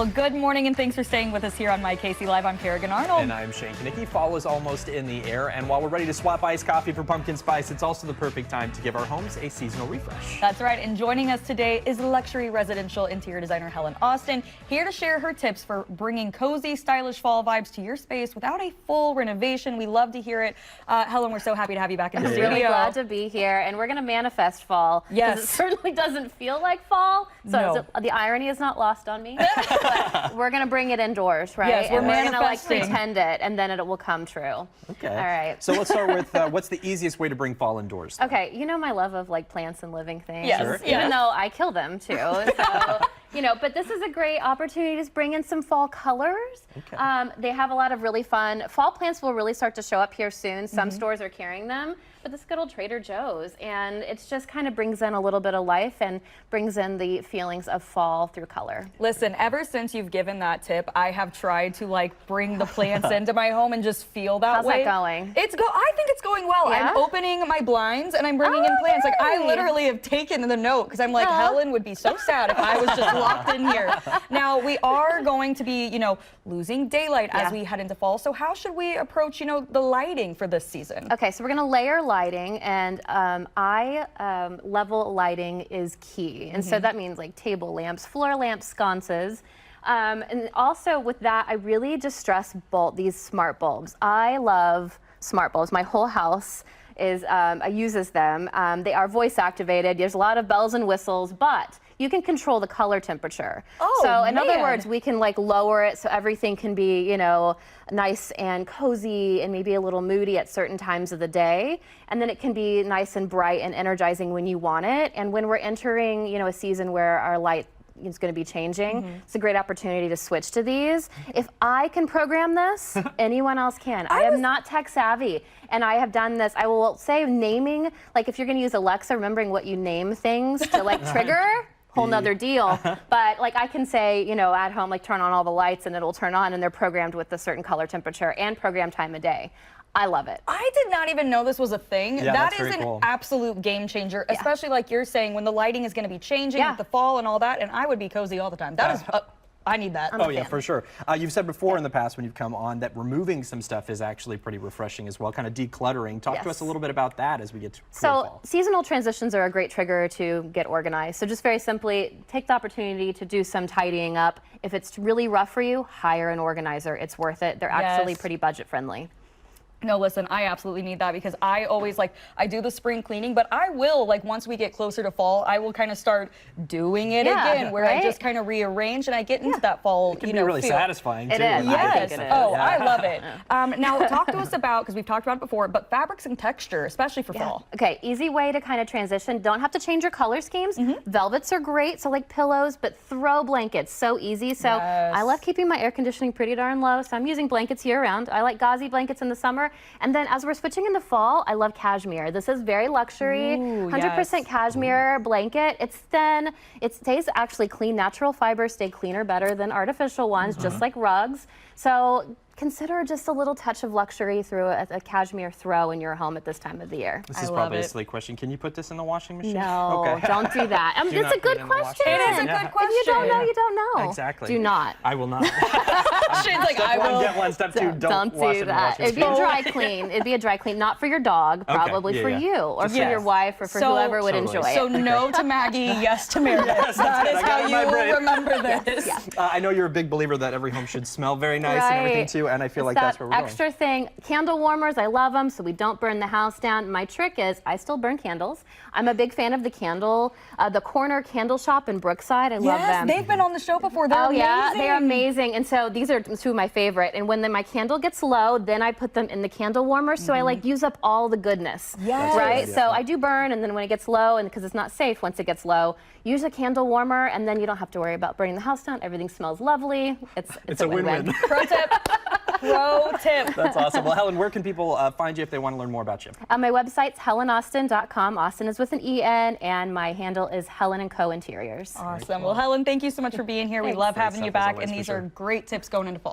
Well, good morning and thanks for staying with us here on My KC Live. I'm Kerrigan Arnold. And I'm Shane Kanicki. Fall is almost in the air, and while we're ready to swap iced coffee for pumpkin spice, it's also the perfect time to give our homes a seasonal refresh. That's right, and joining us today is luxury residential interior designer Helen Austen, here to share her tips for bringing cozy, stylish fall vibes to your space without a full renovation. We love to hear it. Helen, we're so happy to have you back in the studio. Really glad to be here, and we're going to manifest fall. Yes. It certainly doesn't feel like fall, so the irony is not lost on me. But we're going to bring it indoors, right? Yes, we're going to manifesting. pretend it, and then it will come true. Okay. All right. So let's start with what's the easiest way to bring fall indoors? Okay, you know my love of like plants and living things. Yes. Sure. Even though I kill them too. So, you know, but this is a great opportunity to bring in some fall colors. Okay. They have a lot of really fun fall plants. Will really start to show up here soon. Some stores are carrying them, but this good old Trader Joe's, and it's just kind of brings in a little bit of life and brings in the feelings of fall through color. Listen, ever since you've given that tip, I have tried to like bring the plants into my home and just feel that way. How's that going? I think it's going well. Yeah? I'm opening my blinds and I'm bringing in plants. Like I literally have taken the note because I'm like, Helen would be so sad if I was just locked in here. Now we are going to be, losing daylight as we head into fall. So how should we approach, the lighting for this season? Okay, so we're going to layer lighting, and level lighting is key. And so that means like table lamps, floor lamps, sconces. And also with that, I really just stress these smart bulbs. I love smart bulbs. My whole house uses them. They are voice activated. There's a lot of bells and whistles, but you can control the color temperature. Oh, so in other man. words, we can like lower it so everything can be, nice and cozy and maybe a little moody at certain times of the day. And then it can be nice and bright and energizing when you want it. And when we're entering, a season where our light is going to be changing, it's a great opportunity to switch to these. If I can program this, anyone else can. I am not tech savvy, and I have done this. I will say naming, like if you're going to use Alexa, remembering what you name things to like trigger, whole nother deal. But like I can say, at home, like turn on all the lights and it'll turn on, and they're programmed with a certain color temperature and program time of day. I love it. I did not even know this was a thing. Yeah, that that's is very an cool. absolute game changer, especially like you're saying when the lighting is going to be changing with the fall and all that, and I would be cozy all the time. That is, I need that. Oh yeah, for sure. You've said before in the past when you've come on that removing some stuff is actually pretty refreshing as well, kind of decluttering. Talk to us a little bit about that as we get to fall. Seasonal transitions are a great trigger to get organized. So just very simply, take the opportunity to do some tidying up. If it's really rough for you, hire an organizer. It's worth it. They're actually pretty budget friendly. No, listen, I absolutely need that because I always I do the spring cleaning, but I will, once we get closer to fall, I will kind of start doing it again, where I just kind of rearrange and I get into that fall, It can be really satisfying, too. It is. Yes. Oh, I love it. Now, talk to us about, because we've talked about it before, but fabrics and texture, especially for fall. Okay, easy way to kind of transition. Don't have to change your color schemes. Velvets are great, so like pillows, but throw blankets, so easy. So I love keeping my air conditioning pretty darn low, so I'm using blankets year round. I like gauzy blankets in the summer. And then as we're switching into fall, I love cashmere. This is very luxury, 100% cashmere blanket. It's thin. It stays actually clean. Natural fibers stay cleaner, better than artificial ones, just like rugs. So consider just a little touch of luxury through a cashmere throw in your home at this time of the year. This is probably a silly question. Can you put this in the washing machine? No, don't do that. It's a good question. It is a good question. If you don't know, you don't know. Exactly. Do not. I will not. Shane's like, Step I one, will. get one. Step two, don't wash it in the that. washing It'd be a machine. dry clean. It'd be a dry clean, not for your dog, probably for you or for your wife or for whoever would enjoy it. So no to Maggie, yes to Meredith. That is how you will remember this. I know you're a big believer that every home should smell very nice and everything too, and I feel like that's where we're going. Extra thing, candle warmers, I love them so we don't burn the house down. My trick is I still burn candles. I'm a big fan of the candle, the corner candle shop in Brookside. I love them. They've been on the show before. They're amazing. Yeah, they're amazing. And so these are two of my favorite. And when my candle gets low, then I put them in the candle warmer. So I use up all the goodness. Yes. Right? So I do burn, and then when it gets low, and because it's not safe once it gets low, use a candle warmer, and then you don't have to worry about burning the house down. Everything smells lovely. It's a win-win. Pro tip. Pro tip. That's awesome. Well, Helen, where can people find you if they want to learn more about you? My website's helenausten.com. Austin is with an E-N, and my handle is Helen & Co Interiors. Awesome. Well, Helen, thank you so much for being here. We love having you back, and these are great tips going into fall.